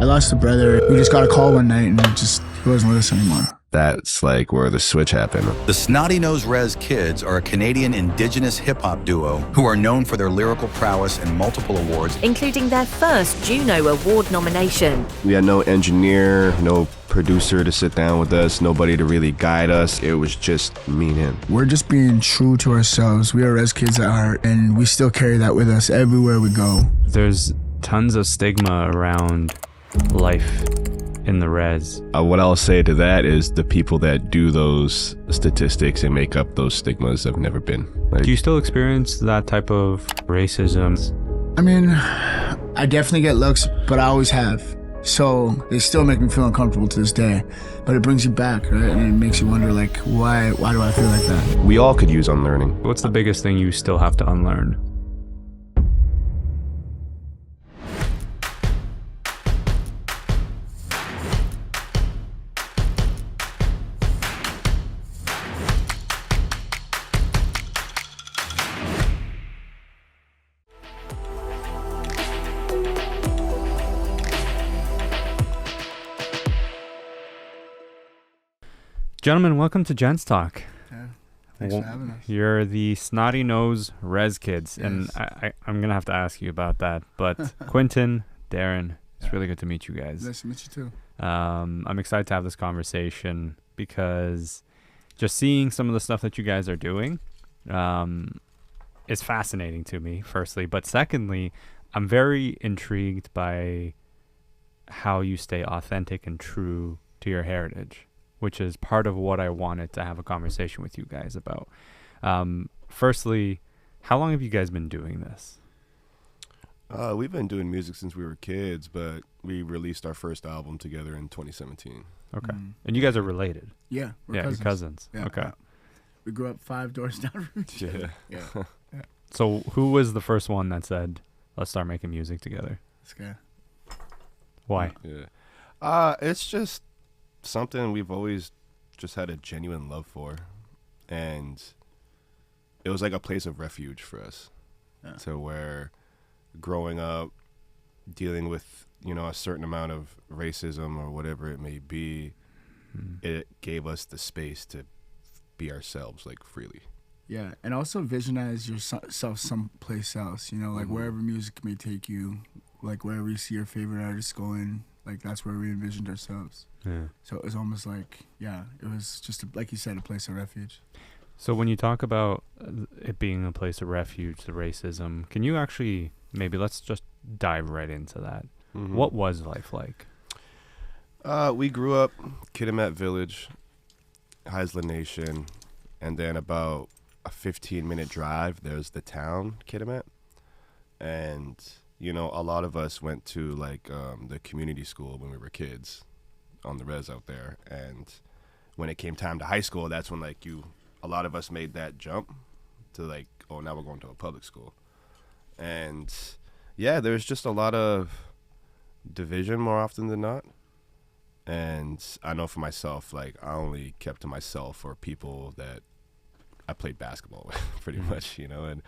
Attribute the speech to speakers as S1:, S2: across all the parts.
S1: I lost a brother. We just got a call one night and he wasn't with us anymore.
S2: That's like where the switch happened.
S3: The Snotty Nose Rez Kids are a Canadian Indigenous hip-hop duo who are known for their lyrical prowess and multiple awards,
S4: including their first Juno Award nomination.
S2: We had no engineer, no producer to sit down with us, nobody to really guide us. It was just me and him.
S1: We're just being true to ourselves. We are Rez Kids at heart, and we still carry that with us everywhere we go.
S5: There's tons of stigma around life in the res.
S2: What I'll say to that is the people that do those statistics and make up those stigmas have never been.
S5: Do you still experience that type of racism?
S1: I mean, I definitely get looks, but I always have. So they still make me feel uncomfortable to this day, but it brings you back, right? And it makes you wonder, like, why do I feel like that?
S2: We all could use unlearning.
S5: What's the biggest thing you still have to unlearn? Gentlemen, welcome to Gent's Talk.
S1: Yeah, thanks for having us.
S5: You're the Snotty Nose Rez Kids,
S1: Yes.
S5: and I'm going to have to ask you about that. But Quentin, Darren, it's really good to meet you guys.
S1: Nice to meet you too.
S5: I'm excited to have this conversation because just seeing some of the stuff that you guys are doing is fascinating to me, firstly. But secondly, I'm very intrigued by how you stay authentic and true to your heritage, which is part of what I wanted to have a conversation with you guys about. Firstly, how long have you guys been doing this?
S2: We've been doing music since we were kids, but we released our first album together in 2017.
S5: Okay. And you guys are related?
S1: Yeah, we're
S5: You're cousins.
S1: Yeah,
S5: okay.
S1: We grew up 5 doors down from each other.
S2: Yeah.
S5: So who was the first one that said, let's start making music together?
S1: This guy.
S5: Why?
S2: Yeah. It's just something we've always just had a genuine love for, and it was like a place of refuge for us. To where growing up dealing with a certain amount of racism or whatever it may be, it gave us the space to be ourselves, like, freely.
S1: Yeah, and also visualize yourself someplace else, like wherever music may take you, like wherever you see your favorite artists going, like that's where we envisioned ourselves.
S5: Yeah.
S1: So it was almost like, it was just, like you said, a place of refuge.
S5: So when you talk about it being a place of refuge, the racism, can you actually, maybe let's just dive right into that. What was life like?
S2: We grew up Kitimat Village, Haisla Nation, and then about a 15-minute drive, there's the town, Kitimat. And, a lot of us went to, like, the community school when we were kids on the res out there. And when it came time to high school, that's when, like, a lot of us made that jump to, like, oh, now we're going to a public school. And, yeah, there's just a lot of division more often than not. And I know for myself, like, I only kept to myself or people that I played basketball with, pretty much, and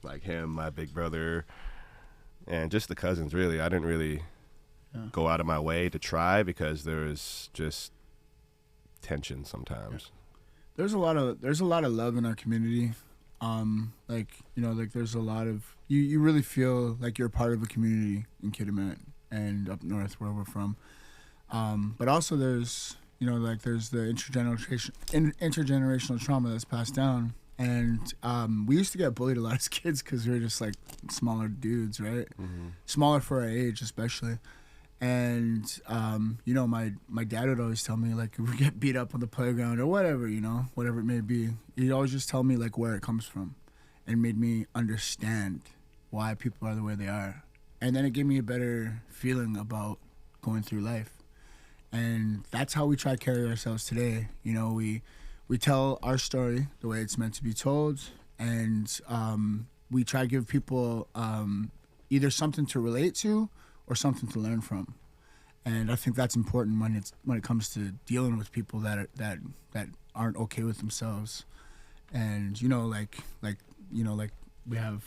S2: like him, my big brother, and just the cousins, really. I didn't really go out of my way to try because there was just tension sometimes.
S1: There's a lot of love in our community. Like there's a lot of, you really feel like you're part of a community in Kitimat and up north where we're from. But also there's, there's the intergenerational trauma that's passed down. And we used to get bullied a lot as kids because we were just like smaller dudes, right? Smaller for our age, especially. And, my dad would always tell me, like, if we get beat up on the playground or whatever, whatever it may be, he'd always just tell me, like, where it comes from and made me understand why people are the way they are. And then it gave me a better feeling about going through life. And that's how we try to carry ourselves today. We tell our story the way it's meant to be told, and we try to give people either something to relate to or something to learn from. And I think that's important when it comes to dealing with people that aren't okay with themselves. And we have,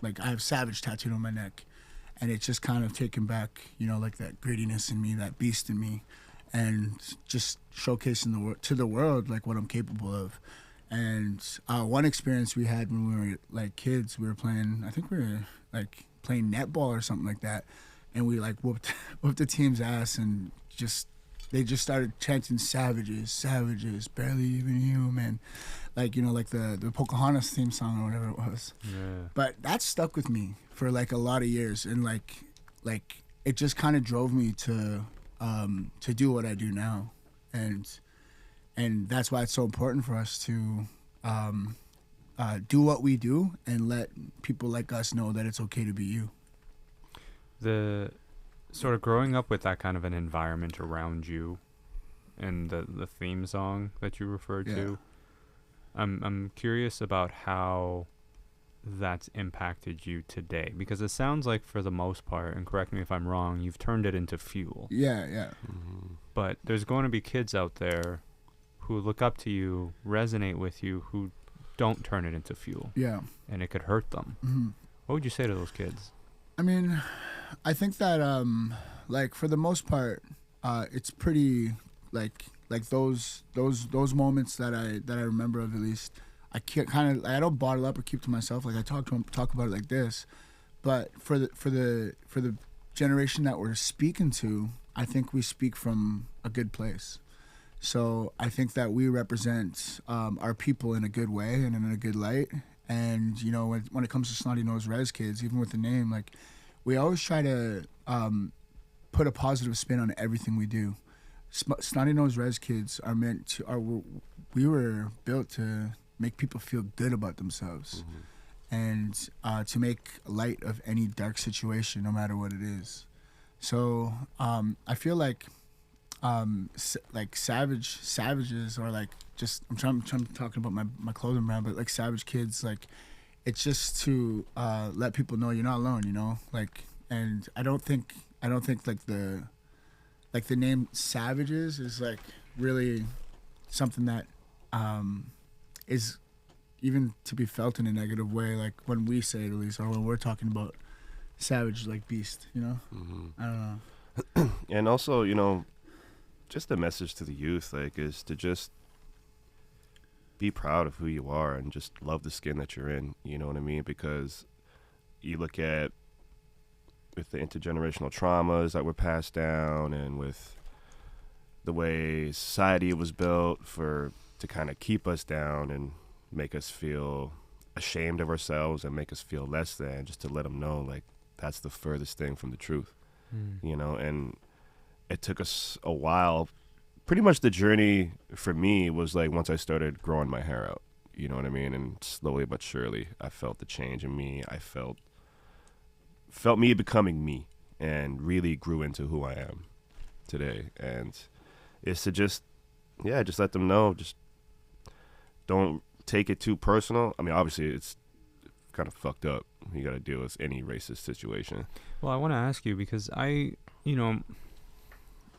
S1: like, I have Savage tattooed on my neck. and it's just kind of taken back, you know, like that grittiness in me, that beast in me, and just showcasing to the world like what I'm capable of. And one experience we had when we were like kids, we were playing, I think we were like playing netball or something like that, and we like whooped the team's ass, and they just started chanting savages, savages, barely even human, like, you know, like the Pocahontas theme song or whatever it was.
S5: Yeah.
S1: But that stuck with me for like a lot of years, and like it just kind of drove me to do what I do now, and that's why it's so important for us to do what we do and let people like us know that it's okay to be you.
S5: The sort of growing up with that kind of an environment around you, and the theme song that you referred to, I'm curious about how that's impacted you today, because it sounds like for the most part, and correct me if I'm wrong, you've turned it into fuel.
S1: Yeah.
S2: Mm-hmm.
S5: But there's going to be kids out there who look up to you, resonate with you, who don't turn it into fuel.
S1: Yeah.
S5: And it could hurt them.
S1: Mm-hmm.
S5: What would you say to those kids?
S1: I mean, I think that like for the most part, it's pretty like those moments that I remember of, at least. I I don't bottle up or keep to myself. Like I talk about it like this, but for the generation that we're speaking to, I think we speak from a good place. So I think that we represent our people in a good way and in a good light. And you know, when it comes to Snotty Nose Rez Kids, even with the name, like we always try to put a positive spin on everything we do. Snotty Nose Rez Kids we were built to make people feel good about themselves, and to make light of any dark situation, no matter what it is. So I feel like savages, or like just I'm trying to talk about my clothing brand, but like Savage Kids, like it's just to let people know you're not alone, you know, like. And I don't think like the name Savages is like really something that is even to be felt in a negative way, like when we say it, at least, or when we're talking about savage, like beast, you know. I don't know.
S2: And also, you know, just a message to the youth, like, is to just be proud of who you are and just love the skin that you're in, you know what I mean? Because you look at with the intergenerational traumas that were passed down, and with the way society was built to kind of keep us down and make us feel ashamed of ourselves and make us feel less than, just to let them know, like, that's the furthest thing from the truth, you know. And it took us a while. Pretty much the journey for me was like once I started growing my hair out, you know what I mean? And slowly but surely I felt the change in me. I felt me becoming me, and really grew into who I am today. And it's to just let them know, just don't take it too personal. I mean, obviously it's kind of fucked up. You got to deal with any racist situation.
S5: Well, I want to ask you, because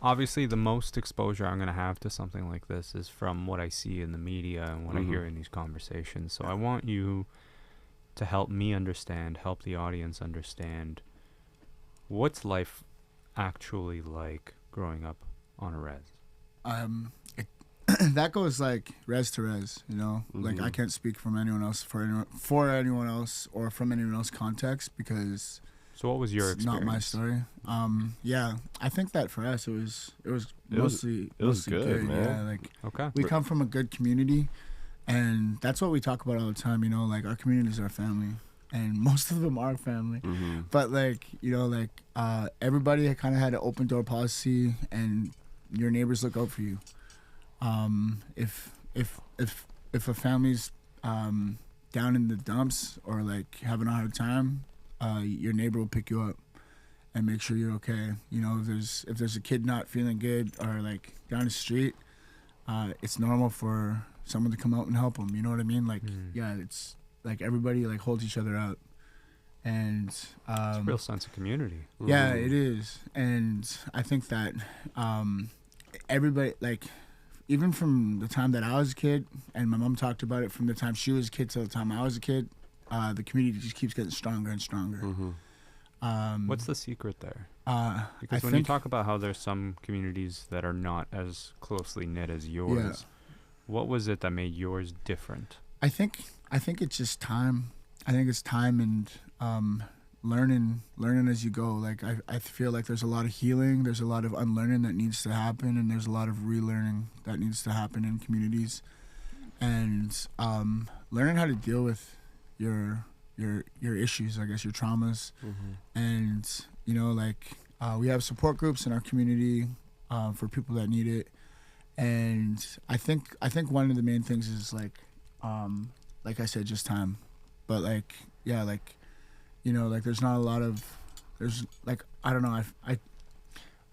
S5: obviously the most exposure I'm going to have to something like this is from what I see in the media and what I hear in these conversations. So I want you to help me understand, help the audience understand, what's life actually like growing up on a res?
S1: That goes like res to res, you know. Like I can't speak from anyone else for anyone else or from anyone else's context, because
S5: so what was your experience?
S1: Not my story. Yeah, I think that for us it was mostly good, man. Yeah, like
S5: okay,
S1: we come from a good community. And that's what we talk about all the time, you know, like our community is our family, and most of them are family. But like, you know, like everybody kind of had an open door policy, and your neighbors look out for you. If a family's down in the dumps or like having a hard time, your neighbor will pick you up and make sure you're okay. You know, if there's a kid not feeling good or like down the street, it's normal for someone to come out and help them, you know what I mean? Like, yeah, it's like everybody like holds each other out, and
S5: it's a real sense of community.
S1: Yeah, it is. And I think that everybody, like, even from the time that I was a kid, and my mom talked about it from the time she was a kid to the time I was a kid, the community just keeps getting stronger and stronger.
S5: What's the secret there?
S1: I
S5: Because when you talk about how there's some communities that are not as closely knit as yours, what was it that made yours different?
S1: I think it's just time. I think it's time and learning as you go. Like I feel like there's a lot of healing, there's a lot of unlearning that needs to happen, and there's a lot of relearning that needs to happen in communities. And learning how to deal with your issues, I guess, your traumas. And you know, like we have support groups in our community for people that need it. And I think one of the main things is like I said, just time. But like, yeah, like, you know, like there's not a lot of, there's like, I don't know, I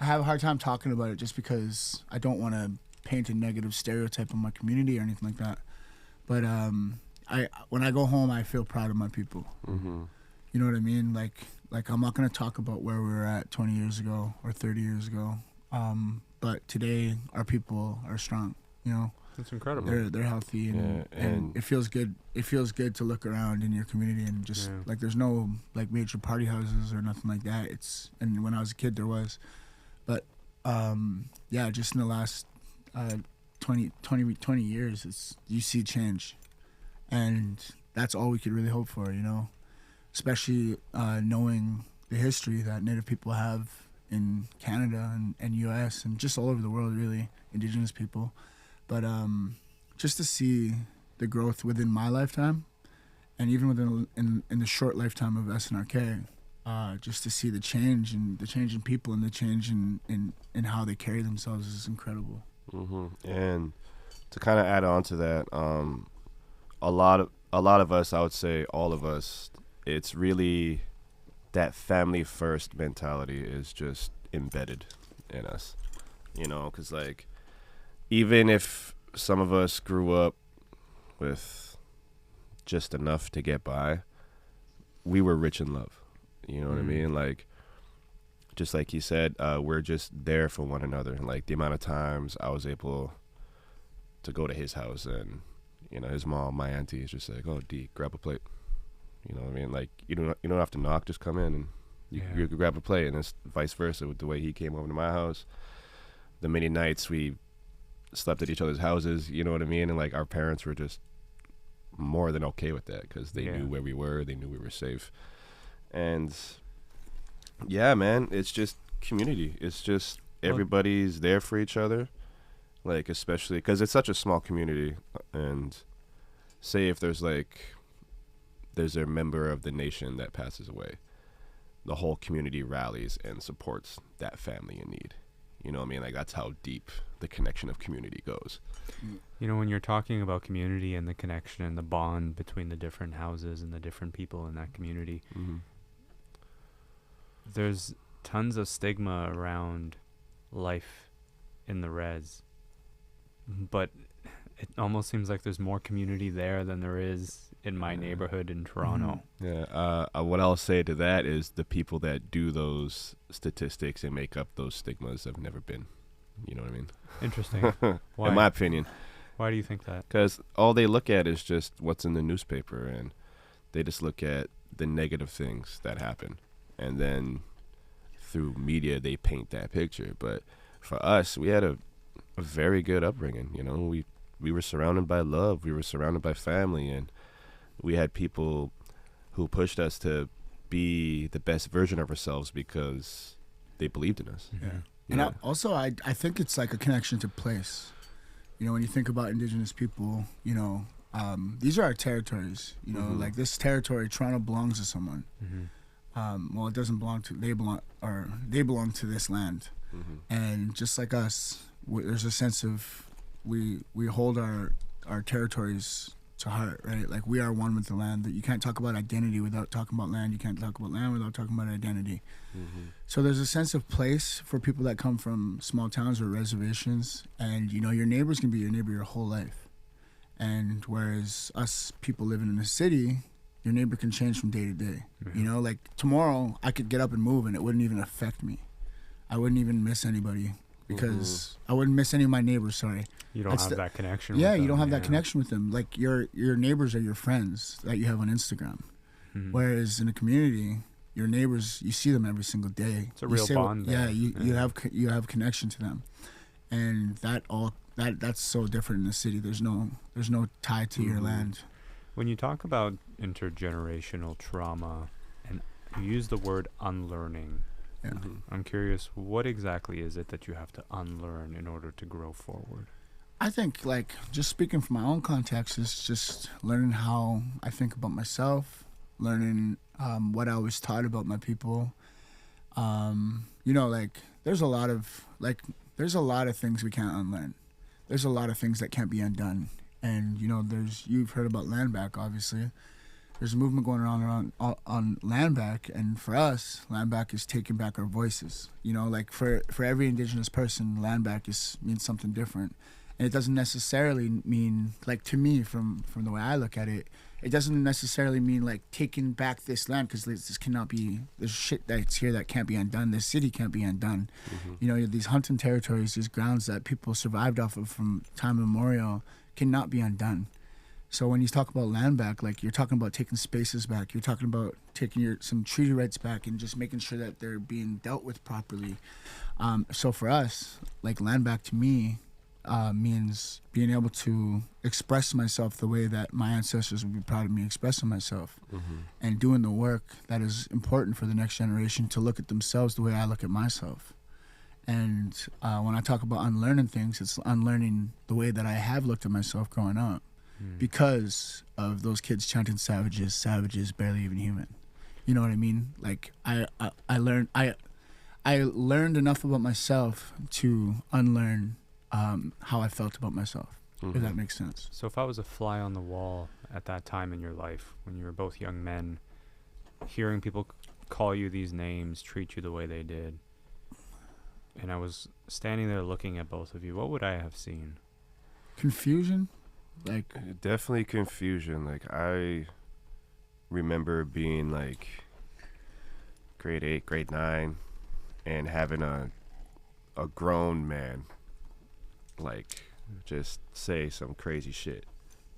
S1: have a hard time talking about it just because I don't want to paint a negative stereotype of my community or anything like that. But when I go home, I feel proud of my people. You know what I mean? Like I'm not going to talk about where we were at 20 years ago or 30 years ago. But today our people are strong, you know.
S5: That's incredible.
S1: They're healthy and it feels good. It feels good to look around in your community and just like there's no like major party houses or nothing like that. And when I was a kid there was, but just in the last 20 years, you see change, and that's all we could really hope for, you know, especially knowing the history that Native people have in Canada and US and just all over the world, really, Indigenous people. But just to see the growth within my lifetime, and even within in the short lifetime of SNRK, just to see the change in people and the change in how they carry themselves is incredible.
S2: And to kind of add on to that, a lot of us, I would say all of us, it's really that family first mentality is just embedded in us, you know, because like even if some of us grew up with just enough to get by, we were rich in love, you know what I mean? Like, just like he said, we're just there for one another. And like the amount of times I was able to go to his house and, you know, his mom, my auntie, is just like, "Oh, D, grab a plate." You know what I mean? Like you don't have to knock, just come in and you grab a plate. And it's vice versa with the way he came over to my house. The many nights we slept at each other's houses, you know what I mean? And like our parents were just more than okay with that because they knew where we were, they knew we were safe. And yeah, man, it's just community. It's just everybody's there for each other. Like, especially because it's such a small community. And say if there's a member of the nation that passes away, the whole community rallies and supports that family in need. You know what I mean? Like, that's how deep the connection of community goes.
S5: You know, when you're talking about community and the connection and the bond between the different houses and the different people in that community, there's tons of stigma around life in the res. But it almost seems like there's more community there than there is in my neighborhood in Toronto.
S2: What I'll say to that is the people that do those statistics and make up those stigmas have never been. You know what I mean?
S5: Interesting. Why?
S2: In my opinion.
S5: Why do you think that?
S2: Because all they look at is just what's in the newspaper, and they just look at the negative things that happen. And then through media, they paint that picture. But for us, we had a very good upbringing. You know, we were surrounded by love. We were surrounded by family, and we had people who pushed us to be the best version of ourselves because they believed in us.
S1: Yeah. And I think it's like a connection to place. You know, when you think about Indigenous people, you know, these are our territories. You know, like this territory, Toronto belongs to someone. Well, it doesn't belong to, they belong to this land. And just like us, there's a sense of we hold our territories to heart, right? Like we are one with the land. That you can't talk about identity without talking about land. You can't talk about land without talking about identity. So there's a sense of place for people that come from small towns or reservations, and you know your neighbor's gonna be your neighbor your whole life. And whereas us people living in a city, your neighbor can change from day to day. You know, like tomorrow I could get up and move and it wouldn't even affect me. I wouldn't even miss anybody because I wouldn't miss any of my neighbors. Sorry.
S5: You don't have that connection
S1: with them.
S5: Yeah,
S1: you don't have that connection with them. Like your neighbors are your friends that you have on Instagram. Whereas in a community, your neighbors, you see them every single day.
S5: It's a real bond
S1: Yeah,
S5: there.
S1: you have connection to them, and that's so different in the city. There's no tie to your land.
S5: When you talk about intergenerational trauma, and you use the word unlearning,
S1: Yeah.
S5: I'm curious, what exactly is it that you have to unlearn in order to grow forward?
S1: I think, like, just speaking from my own context, is just learning how I think about myself, learning what I was taught about my people. You know, like, there's a lot of things we can't unlearn. There's a lot of things that can't be undone. And, you know, you've heard about land back, obviously. There's a movement going on land back, and for us, land back is taking back our voices. You know, like, for every Indigenous person, land back means something different. And it doesn't necessarily mean, like, to me, from the way I look at it, it doesn't necessarily mean, like, taking back this land, because this cannot be, there's shit that's here that can't be undone. This city can't be undone. You know, these hunting territories, these grounds that people survived off of from time immemorial cannot be undone. So when you talk about land back, like, you're talking about taking spaces back. You're talking about taking some treaty rights back and just making sure that they're being dealt with properly. So for us, like, land back to me, means being able to express myself the way that my ancestors would be proud of me expressing myself, and doing the work that is important for the next generation to look at themselves the way I look at myself. And when I talk about unlearning things, it's unlearning the way that I have looked at myself growing up, because of those kids chanting savages, barely even human. You know what I mean? Like, I learned enough about myself to unlearn how I felt about myself, if that makes sense.
S5: So if I was a fly on the wall at that time in your life, when you were both young men, hearing people call you these names, treat you the way they did, and I was standing there looking at both of you, what would I have seen?
S1: Confusion? Like,
S2: Definitely confusion. Like, I remember being, like, grade 8, grade 9, and having a grown man, like, just say some crazy shit.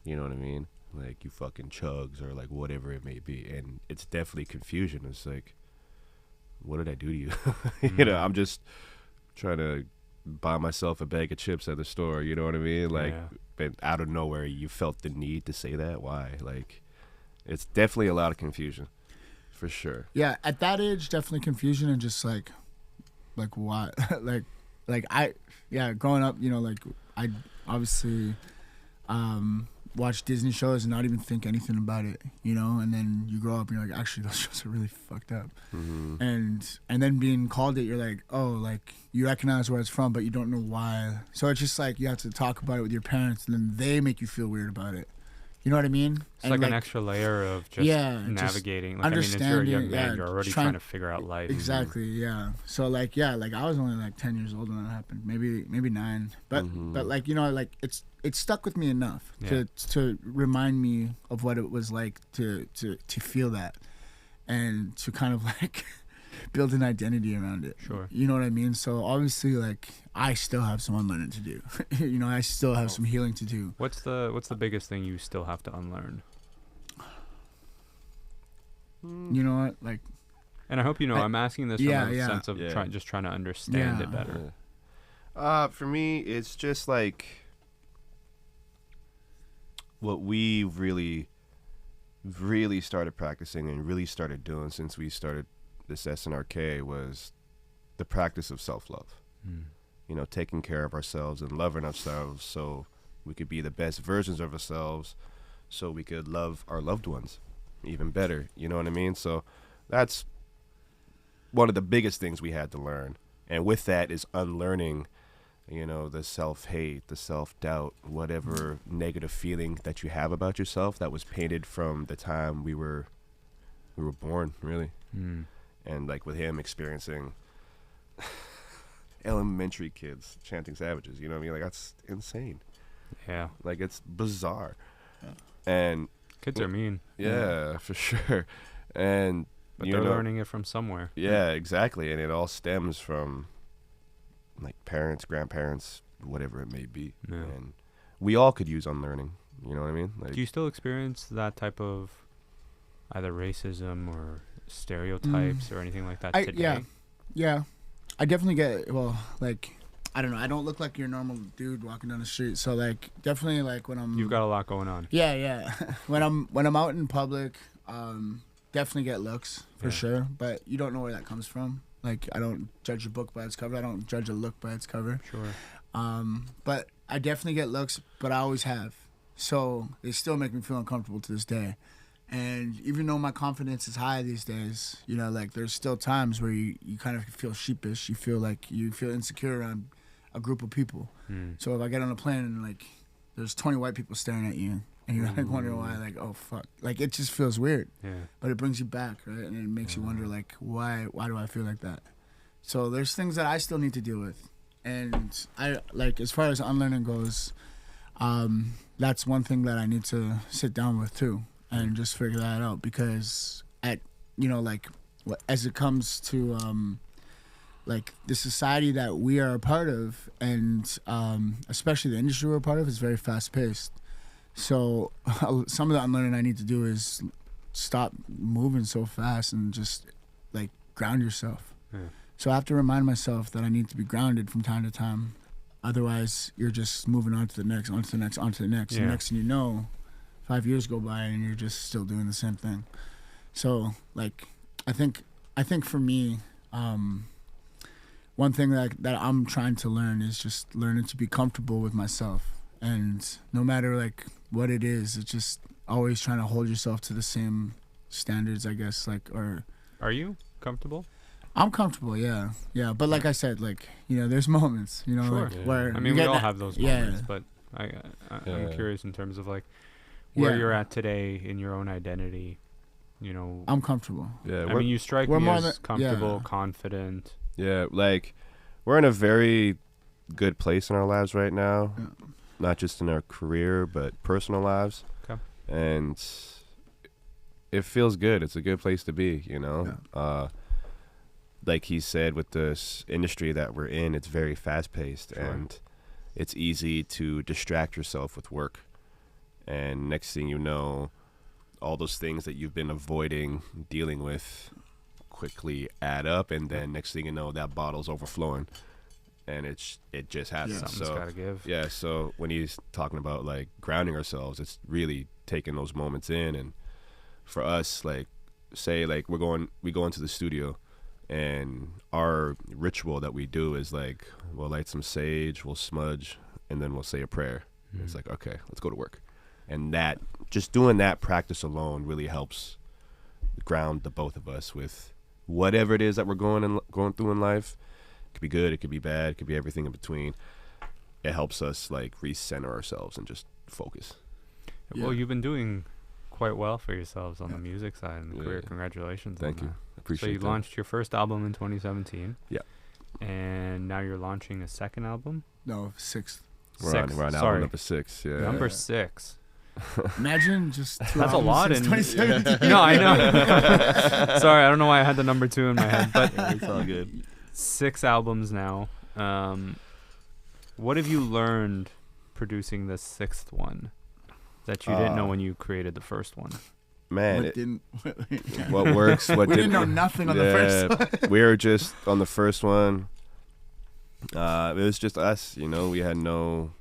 S2: You know what I mean? Like, you fucking chugs, or, like, whatever it may be. And it's definitely confusion. It's like, what did I do to you? You know, I'm just trying to buy myself a bag of chips at the store. You know what I mean? Like, but out of nowhere, you felt the need to say that. Why? Like, it's definitely a lot of confusion, for sure.
S1: yeah, at that age, definitely confusion, and just like why? Growing up, you know, like, I obviously watch Disney shows and not even think anything about it, you know, and then you grow up and you're like, actually, those shows are really fucked up. And then being called it, you're like, oh, like, you recognize where it's from, but you don't know why. So it's just like, you have to talk about it with your parents, and then they make you feel weird about it. You know what I mean?
S5: It's like an extra layer of just navigating. Like, I mean, if you're a young man, you're already trying to figure out life.
S1: Exactly, yeah. So, like, yeah, like, I was only, like, 10 years old when that happened. Maybe 9. But like, you know, like, it stuck with me enough to remind me of what it was like to feel that, and to kind of, like, build an identity around it.
S5: Sure.
S1: You know what I mean? So obviously, like, I still have some unlearning to do. You know, I still have some healing to do.
S5: What's the biggest thing you still have to unlearn?
S1: You know what? Like,
S5: and I hope you know, I'm asking this from a sense of trying to understand it better.
S2: For me, it's just like what we really started practicing and really started doing since we started this SNRK was the practice of self-love. You know, taking care of ourselves and loving ourselves so we could be the best versions of ourselves, so we could love our loved ones even better. You know what I mean? So that's one of the biggest things we had to learn. And with that is unlearning, you know, the self-hate, the self-doubt, whatever negative feeling that you have about yourself that was painted from the time we were born, really. And like with him experiencing elementary kids chanting savages, you know what I mean? Like, that's insane.
S5: Yeah.
S2: Like, it's bizarre. And
S5: kids are mean.
S2: Yeah, for sure. And
S5: but they're learning it from somewhere.
S2: Yeah, exactly. And it all stems from, like, parents, grandparents, whatever it may be.
S5: Yeah.
S2: And we all could use unlearning. You know what I mean? Like,
S5: do you still experience that type of either racism or stereotypes or anything like that today?
S1: Yeah. I definitely get, well, like, I don't know. I don't look like your normal dude walking down the street. So, like, definitely, like, when I'm...
S5: You've got a lot going on.
S1: Yeah. when I'm out in public, definitely get looks, for sure. But you don't know where that comes from. Like, I don't judge a book by its cover. I don't judge a look by its cover.
S5: Sure.
S1: But I definitely get looks, but I always have. So they still make me feel uncomfortable to this day. And even though my confidence is high these days, you know, like there's still times where you kind of feel sheepish. You feel insecure around a group of people. So if I get on a plane and like there's 20 white people staring at you and you're like wondering why, like, oh fuck, like it just feels weird. Yeah. But it brings you back, right? And it makes you wonder, like, why do I feel like that? So there's things that I still need to deal with. And I, like, as far as unlearning goes, that's one thing that I need to sit down with too and just figure that out, because as it comes to like the society that we are a part of, and especially the industry we're a part of, is very fast paced. So some of the unlearning I need to do is stop moving so fast and just like ground yourself. Yeah. So I have to remind myself that I need to be grounded from time to time. Otherwise, you're just moving on to the next, onto the next, onto the next. Yeah. And next thing you know, 5 years go by and you're just still doing the same thing. So, like, I think for me, one thing that I'm trying to learn is just learning to be comfortable with myself. And no matter, like, what it is, it's just always trying to hold yourself to the same standards, I guess, like, or...
S5: Are you comfortable?
S1: I'm comfortable, yeah. But like I said, like, you know, there's moments, you know,
S5: sure.
S1: like, where...
S5: I mean, we all have those moments, but I'm curious in terms of, like, where you're at today in your own identity, you know.
S1: I'm comfortable.
S2: Yeah,
S5: I mean, you strike me as comfortable, confident.
S2: Yeah, like, we're in a very good place in our lives right now, not just in our career, but personal lives. Okay. And it feels good. It's a good place to be, you know. Yeah. Like he said, with this industry that we're in, it's very fast-paced, and it's easy to distract yourself with work. And next thing you know, all those things that you've been avoiding dealing with quickly add up, and then next thing you know, that bottle's overflowing, and it just happens.
S5: Something's gotta give.
S2: Yeah, so when he's talking about, like, grounding ourselves, it's really taking those moments in. And for us, like, say, like, we go into the studio, and our ritual that we do is, like, we'll light some sage, we'll smudge, and then we'll say a prayer. It's like, okay, let's go to work. And that, just doing that practice alone really helps ground the both of us with whatever it is that we're going through in life. It could be good, it could be bad, it could be everything in between. It helps us, like, recenter ourselves and just focus.
S5: Well, you've been doing quite well for yourselves on the music side and the career. Congratulations.
S2: Thank you. Appreciate it.
S5: So you launched your first album in 2017.
S2: Yeah.
S5: And now you're launching a second album?
S1: No, sixth.
S2: We're on album number 6. Yeah.
S5: Number 6.
S1: Imagine just 2
S5: That's a lot in
S1: 2017.
S5: No, I know. Sorry, I don't know why I had the number 2 in my head, but
S2: it's all good.
S5: 6 albums now. What have you learned producing the 6th one that you didn't know when you created the first one?
S2: Man, what works, what
S1: we didn't know nothing on the first one.
S2: We were just on the first one. It was just us, you know. We had no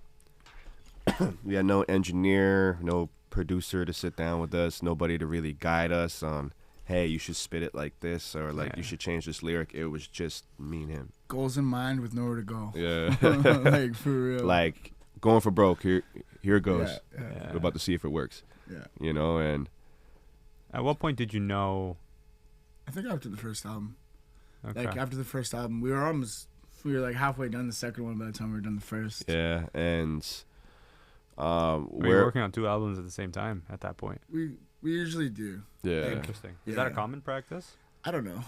S2: engineer, no producer to sit down with us, nobody to really guide us on, hey, you should spit it like this, or like you should change this lyric. It was just me and him. Goals
S1: in mind with nowhere to go.
S2: Yeah.
S1: Like, for real.
S2: Like, going for broke. Here it goes. We're about to see if it works.
S1: Yeah.
S2: You know, and
S5: at what point did you know?
S1: I think after the first album. Okay. Like, after the first album, we were like halfway done the second one by the time we were done the first.
S2: Yeah, and
S5: we're working on 2 albums at the same time at that point.
S1: We usually do.
S2: Yeah.
S1: Like,
S5: interesting. Is that a common practice?
S1: I don't know.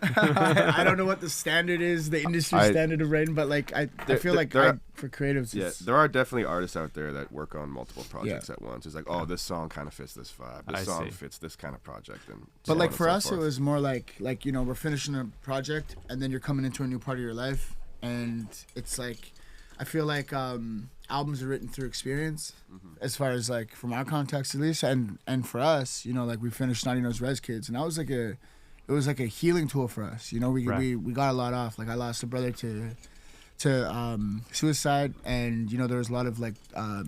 S1: I don't know what the standard is, the industry standard of writing, but like I feel like for creatives,
S2: there are definitely artists out there that work on multiple projects at once. It's like, oh, this song kind of fits this vibe. This song fits this kind of project.
S1: But like for us, it was more like, you know, we're finishing a project and then you're coming into a new part of your life, and it's like, I feel like albums are written through experience, as far as like from our context at least, and for us, you know, like we finished Snotty Nose Rez Kids, and that was like it it was like a healing tool for us. You know, we got a lot off. Like I lost a brother to suicide, and you know there was a lot of like a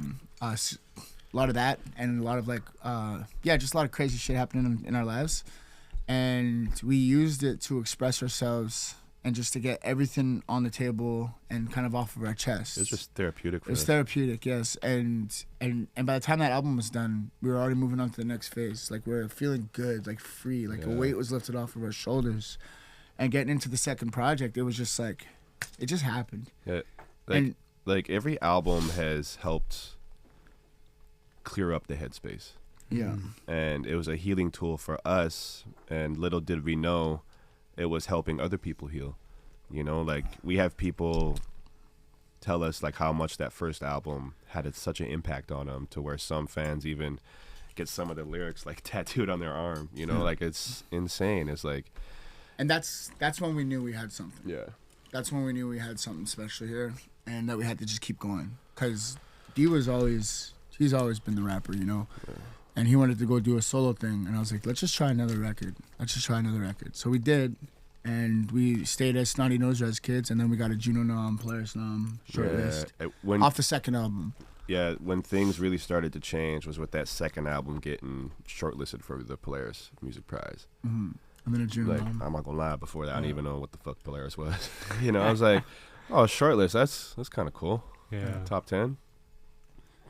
S1: lot of that, and a lot of like just a lot of crazy shit happening in our lives, and we used it to express ourselves and just to get everything on the table and kind of off of our chest.
S2: It's just therapeutic.
S1: It was therapeutic, yes. And by the time that album was done, we were already moving on to the next phase. Like we were feeling good, like free, like a weight was lifted off of our shoulders. And getting into the second project, it was just like, it just happened.
S2: Yeah, like every album has helped clear up the headspace.
S1: Yeah.
S2: And it was a healing tool for us, and little did we know it was helping other people heal. You know, like we have people tell us like how much that first album had such an impact on them, to where some fans even get some of the lyrics like tattooed on their arm. You know, like it's insane. It's like,
S1: and that's when we knew we had something.
S2: Yeah.
S1: That's when we knew we had something special here, and that we had to just keep going. Cause D was he's always been the rapper, you know. Yeah. And he wanted to go do a solo thing, and I was like, let's just try another record. So we did, and we stayed as Snotty Nose Rez Kids, and then we got a Juno Nom, Players Nom shortlist off the second album.
S2: Yeah, when things really started to change was with that second album getting shortlisted for the Polaris Music Prize.
S1: Mm-hmm. And then a Juno Nom.
S2: I'm not gonna lie, before that I didn't even know what the fuck Polaris was. You know, I was like, oh, shortlist, that's kind of cool. Yeah, top 10.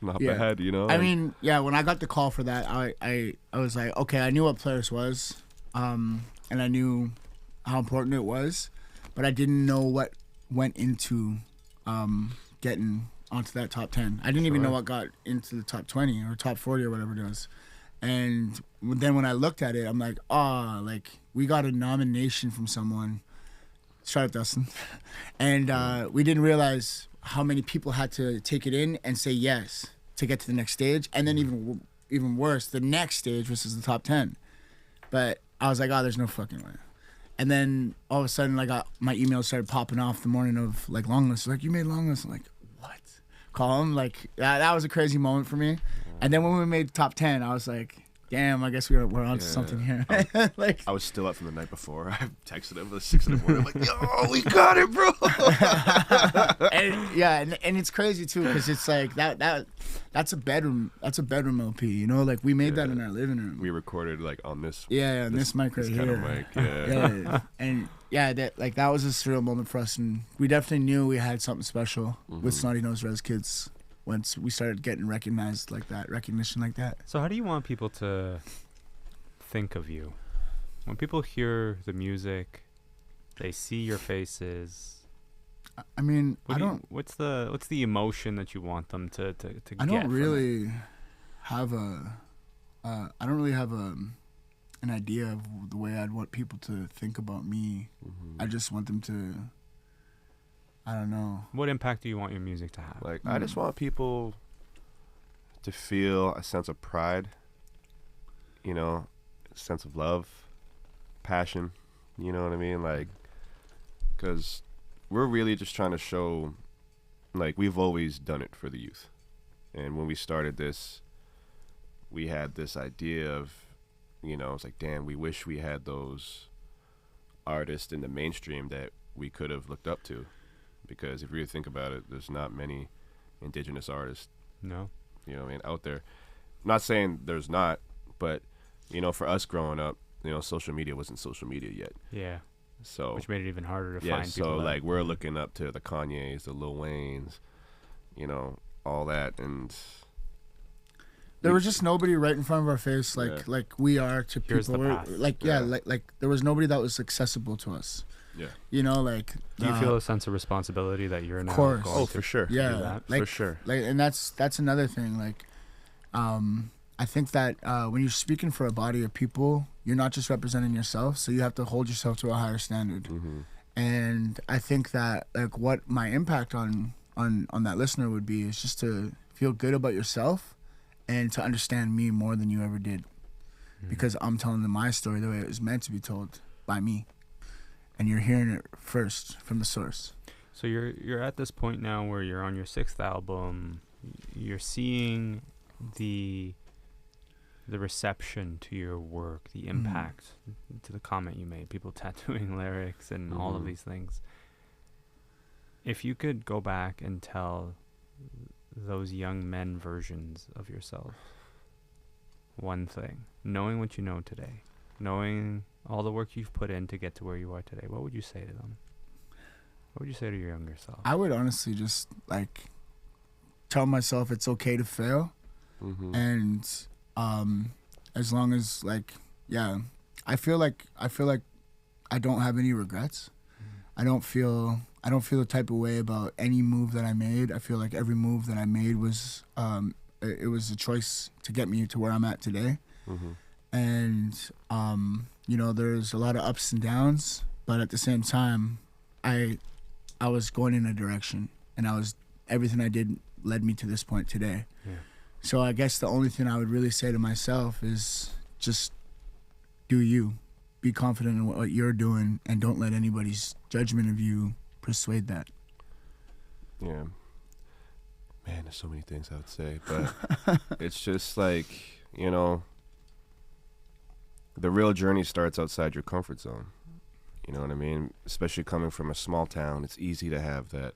S2: Not bad, you know.
S1: I mean, when I got the call for that, I was like, okay, I knew what Polaris was, and I knew how important it was, but I didn't know what went into getting onto that top 10. I didn't even know what got into the top 20 or top 40 or whatever it was. And then when I looked at it, I'm like, like we got a nomination from someone. Shout out Dustin. And we didn't realize how many people had to take it in and say yes to get to the next stage, and then even worse, the next stage, which is the top 10. But I was like, there's no fucking way. And then all of a sudden, like my emails started popping off the morning of like long list. Like, you made long list. I'm like, what? Call him. Like that was a crazy moment for me. And then when we made top 10, I was like, damn, I guess we're onto something here. Like
S2: I was still up from the night before. I texted him at 6 in the morning. I'm like, yo, we got it, bro.
S1: and it's crazy too, because it's like that's a bedroom LP, you know, like we made that in our living room.
S2: We recorded like on this
S1: this mic right here.
S2: Kind of mic,
S1: And that was a surreal moment for us, and we definitely knew we had something special with Snotty Nose Rez Kids once we started getting recognition like that.
S5: So how do you want people to think of you? When people hear the music, they see your faces.
S1: I mean,
S5: what's the emotion that you want them to get?
S1: I don't really have an idea of the way I'd want people to think about me. I just want them to, I don't know.
S5: What impact do you want your music to have?
S2: Like, I just want people to feel a sense of pride, you know, a sense of love, passion, you know what I mean? Like, because we're really just trying to show, like, we've always done it for the youth. And when we started this, we had this idea of, you know, it's like, damn, we wish we had those artists in the mainstream that we could have looked up to. Because if you really think about it, there's not many Indigenous artists.
S5: No.
S2: You know what I mean? Out there. I'm not saying there's not, but, you know, for us growing up, you know, social media wasn't social media yet.
S5: Yeah.
S2: So
S5: which made it even harder to find people.
S2: So like we're looking up to the Kanyes, the Lil Waynes, you know, all that, and
S1: there was just nobody right in front of our face like we are to people.
S5: Here's the path.
S1: Like like there was nobody that was accessible to us.
S2: Yeah.
S1: You know, like
S5: do you feel a sense of responsibility that you're now
S1: going
S2: for sure.
S1: Yeah,
S2: like, for sure.
S1: Like, and that's another thing. Like, I think that when you're speaking for a body of people, you're not just representing yourself, so you have to hold yourself to a higher standard. And I think that like what my impact on that listener would be is just to feel good about yourself and to understand me more than you ever did, because I'm telling them my story the way it was meant to be told by me. And you're hearing it first from the source.
S5: So you're at this point now where you're on your 6th album. You're seeing the the reception to your work, the impact to the comment you made, people tattooing lyrics and all of these things. If you could go back and tell those young men versions of yourself one thing, knowing what you know today, knowing all the work you've put in to get to where you are today, what would you say to them? What would you say to your younger self?
S1: I would honestly just like tell myself it's okay to fail, and as long as like I feel like I don't have any regrets. I don't feel the type of way about any move that I made. I feel like every move that I made was it was a choice to get me to where I'm at today. And you know, there's a lot of ups and downs, but at the same time, I was going in a direction, and everything I did led me to this point today. Yeah. So I guess the only thing I would really say to myself is just do you. Be confident in what you're doing, and don't let anybody's judgment of you persuade that.
S2: Yeah. Man, there's so many things I would say, but it's just like, you know, the real journey starts outside your comfort zone. You know what I mean? Especially coming from a small town, it's easy to have that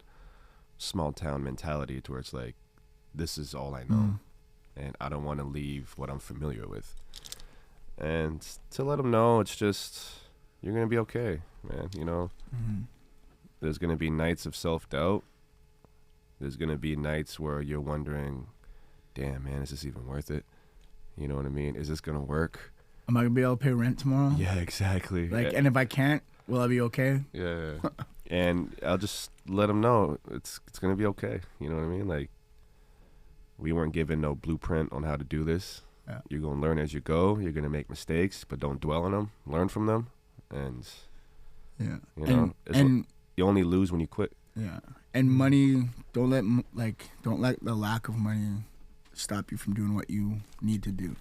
S2: small town mentality to where it's like, this is all I know, and I don't want to leave what I'm familiar with. And to let them know, it's just, you're going to be okay, man, you know? There's going to be nights of self-doubt. There's going to be nights where you're wondering, damn, man, is this even worth it? You know what I mean? Is this going to work?
S1: Am I going to be able to pay rent tomorrow?
S2: Yeah, exactly.
S1: Like, and if I can't, will I be okay?
S2: Yeah. And I'll just let them know it's going to be okay. You know what I mean? Like, we weren't given no blueprint on how to do this. Yeah. You're going to learn as you go. You're going to make mistakes, but don't dwell on them. Learn from them. And, you know, you only lose when you quit.
S1: Yeah. And money, don't let the lack of money stop you from doing what you need to do.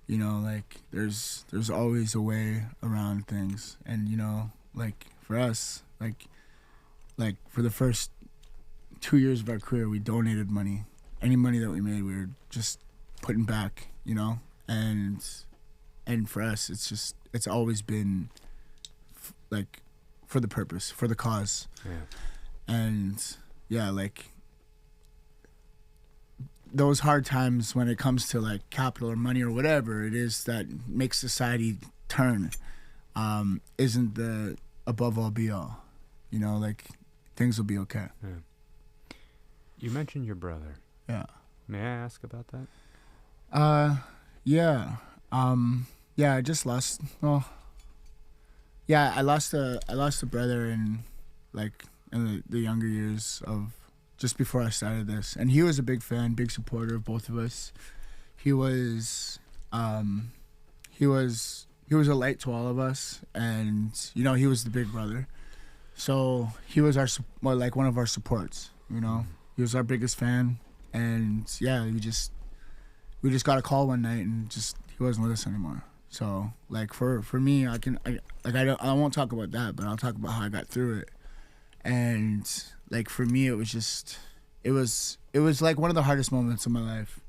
S1: You know, like, there's always a way around things. And, you know, like, for us, like for the first 2 years of our career, we donated money. Any money that we made, we were just putting back, you know, and for us, it's always been like for the purpose, for the cause. And like those hard times when it comes to like capital or money or whatever it is that makes society turn, isn't the above all be all, you know, like things will be okay.
S5: You mentioned your brother. May I ask about that? I just lost. Well, I lost a brother in the younger years of just before I started this, and he was a big fan, big supporter of both of us. He was a light to all of us, and you know, he was the big brother, so he was one of our supports. You know, he was our biggest fan, and we just got a call one night, and just he wasn't with us anymore. So like for me, I won't talk about that, but I'll talk about how I got through it. And like for me, it was like one of the hardest moments of my life.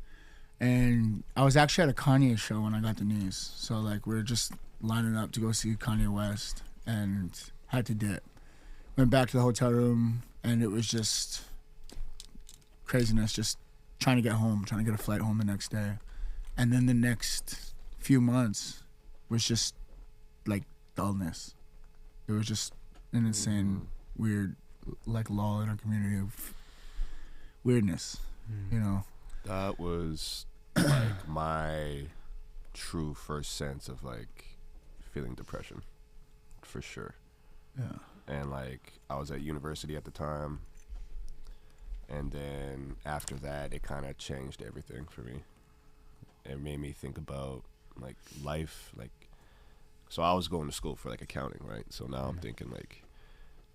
S5: And I was actually at a Kanye show when I got the news. So like we were just lining up to go see Kanye West, and had to dip. Went back to the hotel room, and it was just craziness, just trying to get home, trying to get a flight home the next day. And then the next few months was just like dullness. It was just an insane, weird, like lull in our community of weirdness, you know.
S2: That was like my true first sense of like feeling depression, for sure.
S1: Yeah.
S2: And like I was at university at the time, and then after that it kind of changed everything for me. It made me think about like life, like, so I was going to school for like accounting, right? So now I'm thinking like,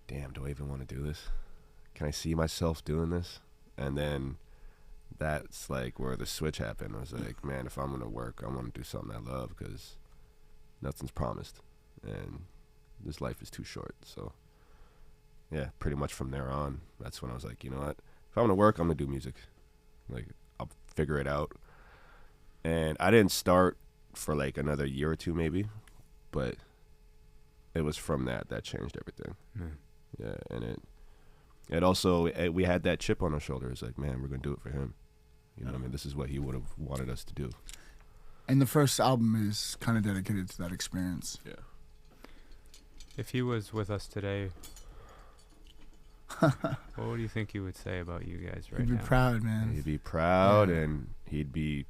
S2: damn, do I even want to do this? Can I see myself doing this? And then that's like where the switch happened. I was like, man, if I'm going to work, I want to do something I love, because nothing's promised, and this life is too short. So yeah, pretty much from there on, that's when I was like, you know what? If I'm going to work, I'm going to do music. Like, I'll figure it out. And I didn't start for like another year or two maybe, but it was from that changed everything. Yeah, and it also we had that chip on our shoulders, like, man, we're gonna do it for him. You know what I mean? This is what he would have wanted us to do.
S1: And the first album is kind of dedicated to that experience.
S2: Yeah.
S5: If he was with us today, what would you think he would say about you guys right now?
S1: He'd be proud, man.
S2: He'd be proud, and he'd be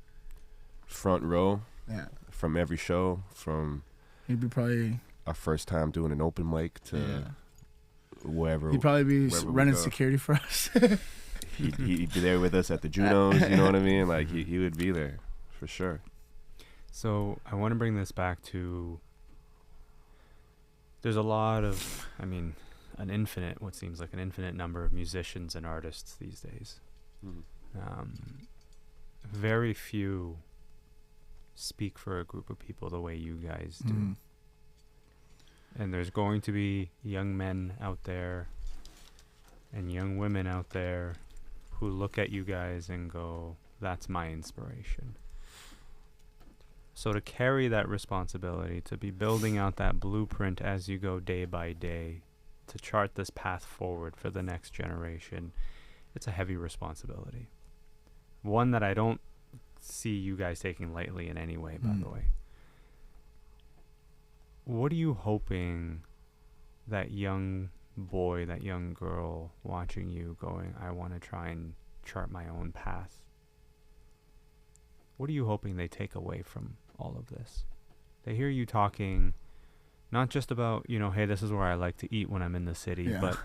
S2: front row from every show, from
S1: he'd be probably
S2: our first time doing an open mic to wherever.
S1: He'd probably be running security for us.
S2: He'd be there with us at the Junos, you know what I mean? Like, he would be there, for sure.
S5: So, I want to bring this back to, there's a lot of, what seems like an infinite number of musicians and artists these days. Very few speak for a group of people the way you guys do. And there's going to be young men out there and young women out there who look at you guys and go, that's my inspiration. So to carry that responsibility, to be building out that blueprint as you go day by day, to chart this path forward for the next generation, it's a heavy responsibility. One that I don't see you guys taking lightly in any way, by the way. What are you hoping that young boy, that young girl watching you going, I want to try and chart my own path? What are you hoping they take away from all of this? They hear you talking not just about, hey, this is where I like to eat when I'm in the city, but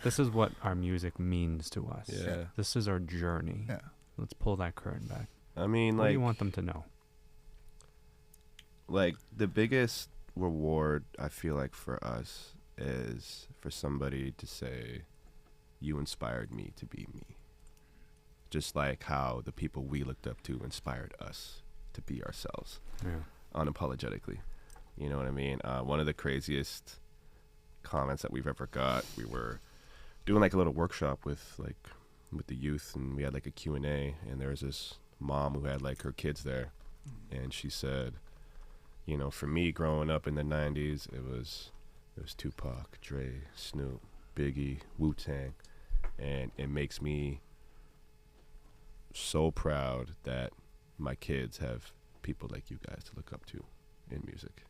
S5: this is what our music means to us.
S2: Yeah.
S5: This is our journey. Yeah. Let's pull that curtain back.
S2: I mean,
S5: what do you want them to know?
S2: Like, the biggest reward, I feel like, for us is for somebody to say, you inspired me to be me. Just like how the people we looked up to inspired us to be ourselves, unapologetically. You know what I mean? One of the craziest comments that we've ever got, we were doing like a little workshop with the youth, and we had like a Q&A, and there was this mom who had like her kids there, and she said, for me growing up in the 90s, it was Tupac, Dre, Snoop, Biggie, Wu-Tang, and it makes me so proud that my kids have people like you guys to look up to in music.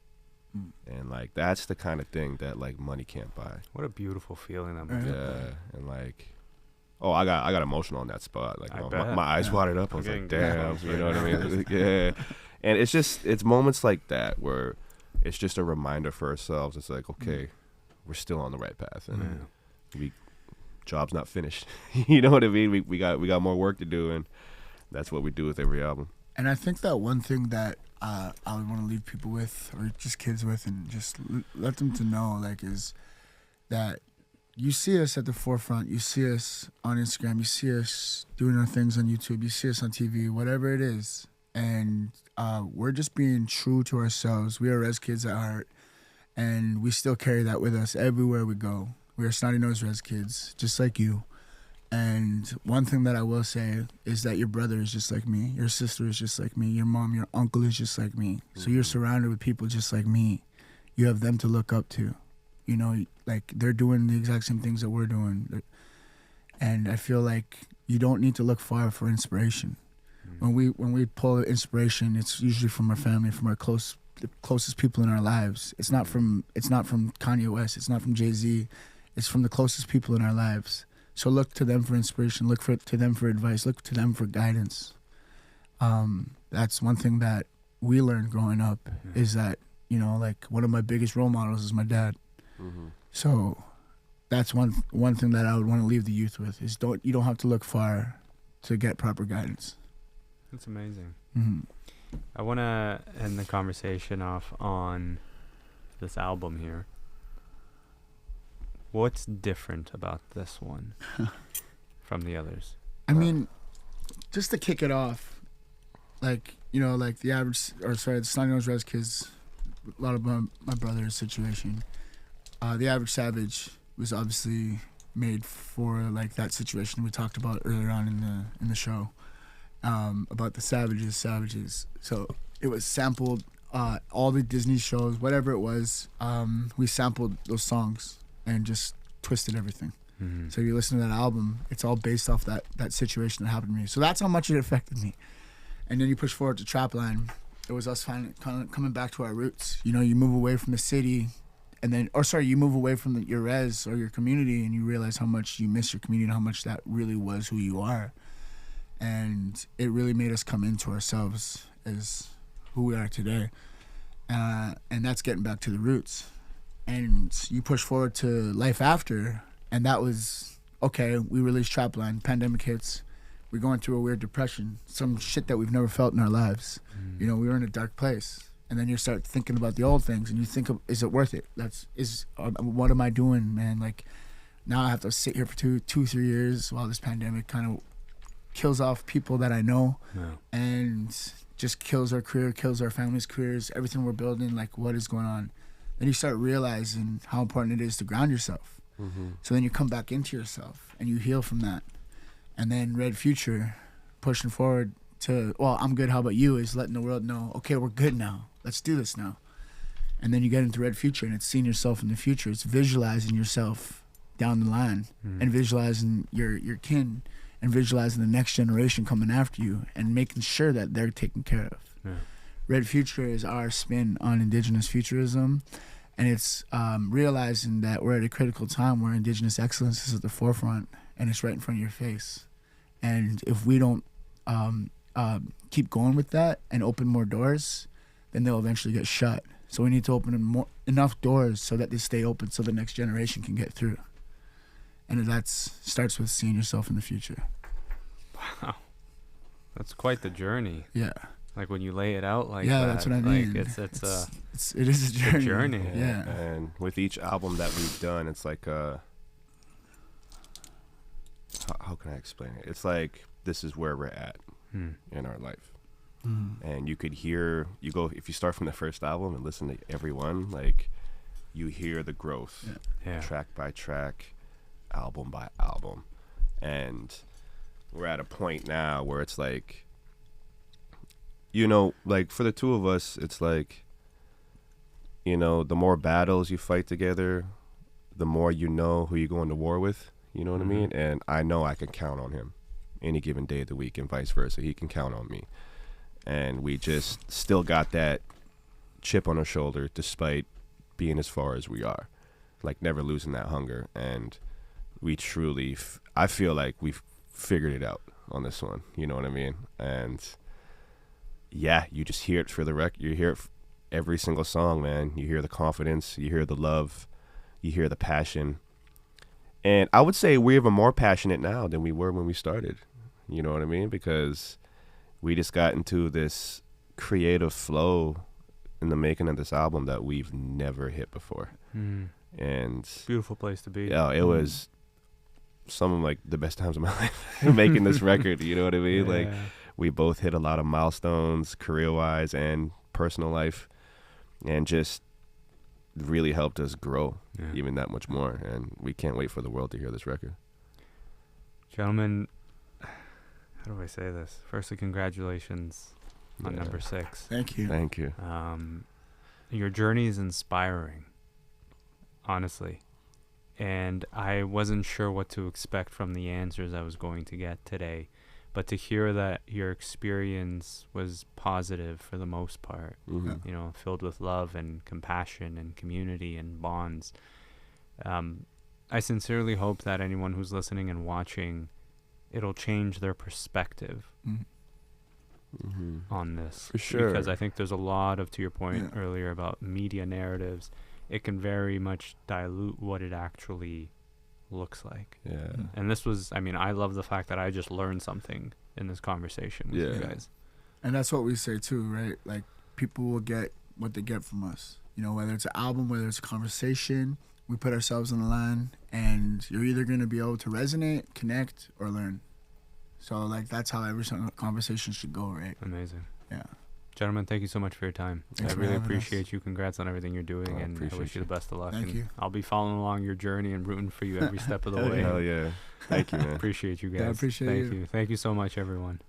S2: And like, that's the kind of thing that like money can't buy.
S5: What a beautiful feeling that must be.
S2: And like, I got emotional on that spot. Like, my eyes watered up. I was like, damn, you know what I mean? And it's moments like that where it's just a reminder for ourselves. It's like, okay, we're still on the right path, and job's not finished. You know what I mean? We got more work to do, and that's what we do with every album.
S1: And I think that one thing that I would want to leave people with, or just kids with, and just let them to know, like, is that you see us at the forefront. You see us on Instagram. You see us doing our things on YouTube. You see us on TV, whatever it is. And we're just being true to ourselves. We are Rez Kids at heart, and we still carry that with us everywhere we go. We are Snotty Nose Rez Kids, just like you. And one thing that I will say is that your brother is just like me. Your sister is just like me. Your mom, your uncle is just like me. So you're surrounded with people just like me. You have them to look up to. Like, they're doing the exact same things that we're doing. And I feel like you don't need to look far for inspiration. When we pull inspiration, it's usually from our family, from the closest people in our lives. It's not from Kanye West. It's not from Jay-Z. It's from the closest people in our lives. So look to them for inspiration. Look to them for advice. Look to them for guidance. That's one thing that we learned growing up, is that, like, one of my biggest role models is my dad. So that's one thing that I would want to leave the youth with, is you don't have to look far to get proper guidance.
S5: That's amazing. I want to end the conversation off on this album here. What's different about this one from the others?
S1: I mean, just to kick it off, like, like the Snotty Nose Rez Kids, a lot of my brother's situation. The Average Savage was obviously made for like that situation we talked about earlier on in the show, about the savages. So it was sampled. All the Disney shows, whatever it was, we sampled those songs and just twisted everything.
S5: Mm-hmm.
S1: So you listen to that album, it's all based off that situation that happened to me. So that's how much it affected me. And then you push forward to Trapline. It was us kind of coming back to our roots. You know, you move away from the city, and then, you move away from your res or your community, and you realize how much you miss your community and how much that really was who you are. And it really made us come into ourselves as who we are today. And that's getting back to the roots. And you push forward to life after, and that was, okay, we released Trapline, pandemic hits, we're going through a weird depression, some shit that we've never felt in our lives. You know, we were in a dark place. And then you start thinking about the old things, and you think, is it worth it? What am I doing, man? Like, now I have to sit here for 2-3 years while this pandemic kind of kills off people that I know, and just kills our career, kills our family's careers, everything we're building. Like, what is going on? Then you start realizing how important it is to ground yourself. So then you come back into yourself and you heal from that. And then Red Future, pushing forward to, well, I'm good, how about you, is letting the world know, okay, we're good now. Let's do this now. And then you get into Red Future, and it's seeing yourself in the future. It's visualizing yourself down the line, and visualizing your kin, and visualizing the next generation coming after you, and making sure that they're taken care of. Red Future is our spin on Indigenous futurism, and it's realizing that we're at a critical time where Indigenous excellence is at the forefront, and it's right in front of your face. And if we don't keep going with that and open more doors, then they'll eventually get shut. So we need to open enough doors so that they stay open so the next generation can get through. And that starts with seeing yourself in the future.
S5: Wow. That's quite the journey.
S1: Yeah.
S5: Like when you lay it out like
S1: that.
S5: Yeah,
S1: that's what I mean.
S5: Like
S1: it is a journey.
S5: A journey.
S1: Yeah.
S2: And with each album that we've done, it's like how can I explain it? It's like, this is where we're at in our life. And you could hear, if you start from the first album and listen to every one, like, you hear the growth, track by track, album by album. And we're at a point now where it's like, you know, like for the two of us, it's like, you know, the more battles you fight together, the more you know who you're going to war with, you know what I mean? And I know I can count on him any given day of the week, and vice versa. He can count on me. And we just still got that chip on our shoulder despite being as far as we are, like never losing that hunger. And we truly, I feel like we've figured it out on this one, you know what I mean? And yeah, you just hear it for the record. You hear it every single song, man. You hear the confidence, you hear the love, you hear the passion. And I would say we're even more passionate now than we were when we started, you know what I mean? Because we just got into this creative flow in the making of this album that we've never hit before. And
S5: beautiful place to be.
S2: Yeah, it was some of like the best times of my life making this record, you know what I mean? Like, we both hit a lot of milestones career-wise and personal life, and just really helped us grow even that much more. And we can't wait for the world to hear this record.
S5: Gentlemen, how do I say this? Firstly, congratulations on number 6.
S1: Thank you.
S2: Thank you.
S5: Your journey is inspiring, honestly. And I wasn't sure what to expect from the answers I was going to get today. But to hear that your experience was positive for the most part, you know, filled with love and compassion and community and bonds. I sincerely hope that anyone who's listening and watching, it'll change their perspective on this.
S2: For sure.
S5: Because I think there's a lot of, to your point earlier about media narratives, it can very much dilute what it actually looks like. And this was, I mean, I love the fact that I just learned something in this conversation with you guys.
S1: And that's what we say too, right? Like, people will get what they get from us, you know, whether it's an album, whether it's a conversation, we put ourselves on the line, and you're either going to be able to resonate, connect, or learn. So like, that's how every conversation should go, right?
S5: Amazing.
S1: Yeah.
S5: Gentlemen, thank you so much for your time.
S1: Thanks
S5: I
S1: for
S5: really
S1: having
S5: appreciate
S1: us.
S5: you. Congrats on everything you're doing, and I wish you the best of luck.
S1: Thank you.
S5: I'll be following along your journey and rooting for you every step of the way.
S2: Hell yeah. Thank you, man.
S5: Appreciate you guys.
S1: Yeah, I appreciate
S5: Thank
S1: you.
S5: you. Thank you so much, everyone.